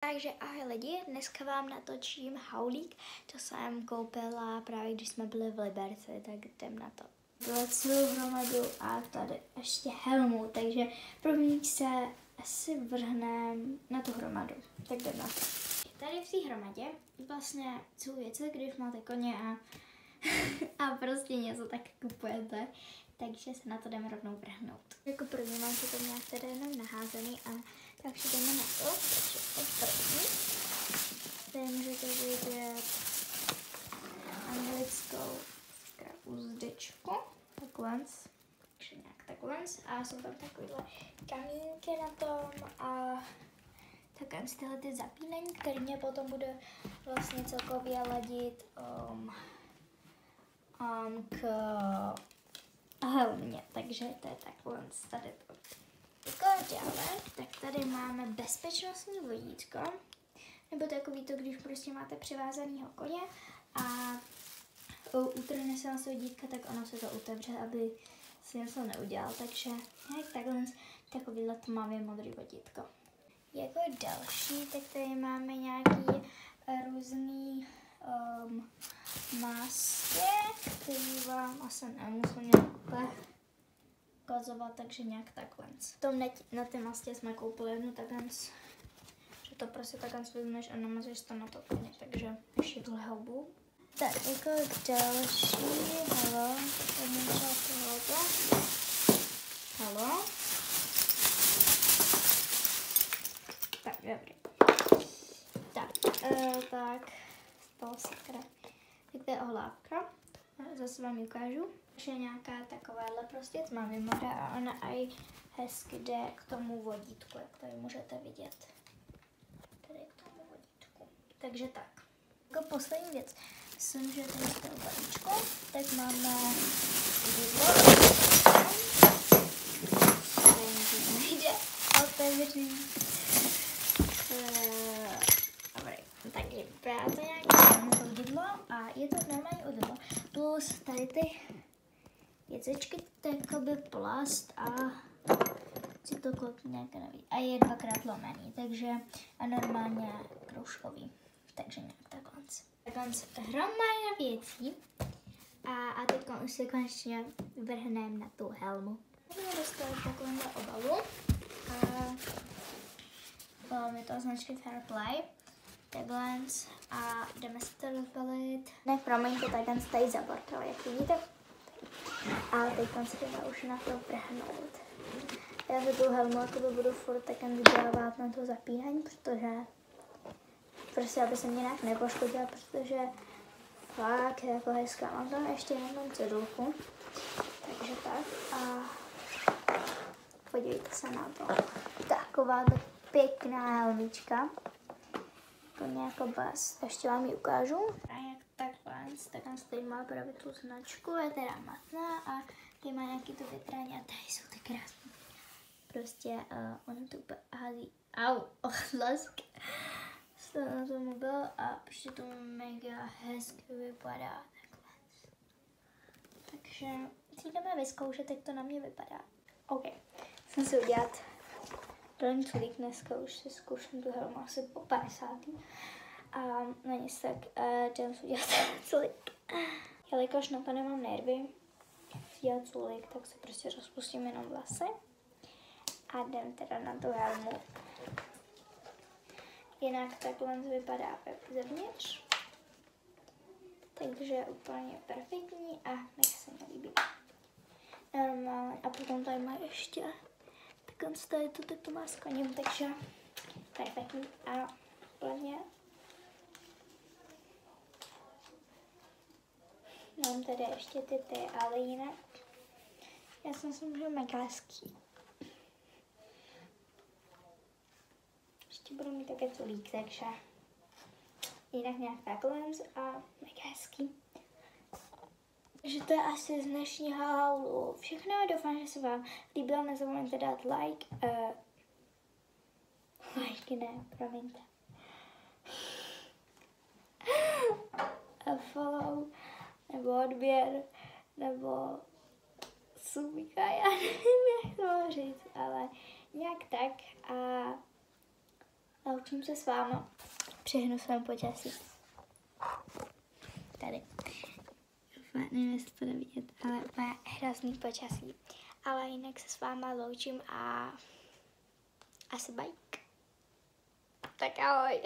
Takže ahoj lidi, dneska vám natočím haulík, co jsem koupila právě když jsme byli v Liberci, tak jdem na to. Byla celou hromadu a tady ještě helmu, takže první se asi vrhneme na tu hromadu, tak jdem na to. Tady v té hromadě vlastně jsou věci, když máte koně a prostě něco tak kupujete, takže se na to jdeme rovnou vrhnout. Jako první mám to tam nějak tady jenom naházený a takže jdeme na to, takže to první. Tady můžete vidět anglickou uzdičku, takhle, takže nějak takhle a jsou tam takovéhle kamínky na tom a takhle tyhle ty zapínání, které mě potom bude vlastně celkově ladit k helmě, takže to je takhle tady to. Jako dále, tak tady máme bezpečnostní vodítko, nebo takový to, když prostě máte přivázaného koně a utrhne se vás vodítka, tak ono se to otevře, aby si něco neudělal, takže nějak takhle takovýhle tmavě modrý vodítko. Jako další, tak tady máme nějaký různý masky, který vám asi nemusím nějak ukazovat, takže nějak takhle. Na té mastě jsme koupili jednu takhle, že to prostě takhle vezmeš a namazeš to na to koně, takže ještě tuhle houbu. Tak jako další, halo, halo. Tak, dobrý. Tak, stalo se teda. Tak to je ohlávka, zase vám ukážu. Je nějaká takováhle prostě tmavě modrá a ona i hezky jde k tomu vodítku, jak tady můžete vidět. Tady k tomu vodítku. Takže tak. Jako poslední věc, myslím, že tady v tom balíčku, tak máme udidlo. Tady někdo nejde otevřít. Takže právě to nějaké udidlo a je to normální udidlo. Plus tady ty věcičky, to je jakoby plast a si to klopí nějaké nový. A je dvakrát lomený, takže a normálně kroužkový. Takže nějak takhle. Takhle hromada věcí a teď už se konečně vrhneme na tu helmu. Budeme dostat takovéhle obalu a je to značky Fairplay. Takhle a jdeme si to rozbalit. Ne, promiňte, takhle tady zaborkali, jak vidíte. A teď se jdeme už na to vrhnout. Já za tu helmu budu furt takhle vydělávat na to zapínání, protože prostě aby se mě nějak nepoškodila, protože fakt je jako hezká. Mám tam ještě jednou cedulku, takže tak a podívejte se na to. Taková pěkná helmička. Úplně jako bas. Ještě vám ji ukážu. A jak takhle tady má právě tu značku, je teda matná a tady má nějaký to větrání a tady jsou ty krásné. Prostě ono to úplně hází. Au, ochlask. Na to mobil a prostě to mega hezky vypadá takhle. Takže si jdeme vyzkoušet, jak to na mě vypadá. OK, jsem si udělat první culík, dneska už si zkouším tu helmu asi po 50. A na nic tak jdem si udělat culík. Jelikož na to nemám nervy dělat culík, tak si prostě rozpustím jenom vlasy a jdem teda na tu helmu. Jinak takhle vypadá zevnitř, takže je úplně perfektní a nech se mi líbí. Normálně. A potom tady má ještě tady to tak to má s koním, takže perfektní a hlavně mám tady ještě ty, ale jinak já si myslím, že mega hezký. Ještě budu mít také culík, takže jinak nějak takhle a mega hezký. Takže to je asi z dnešního haulu všechno. Doufám, že se vám líbilo. Nezapomeňte dát like. Like ne, promiňte. A follow, nebo odběr, nebo subíka, já nevím, jak to mám říct, ale nějak tak. A Loučím se s váma při hnusném počasí. Tady. Nevím, jestli to jde vidět, ale má hrozný počasí. Ale jinak se s váma loučím a asi bajk. Tak ahoj.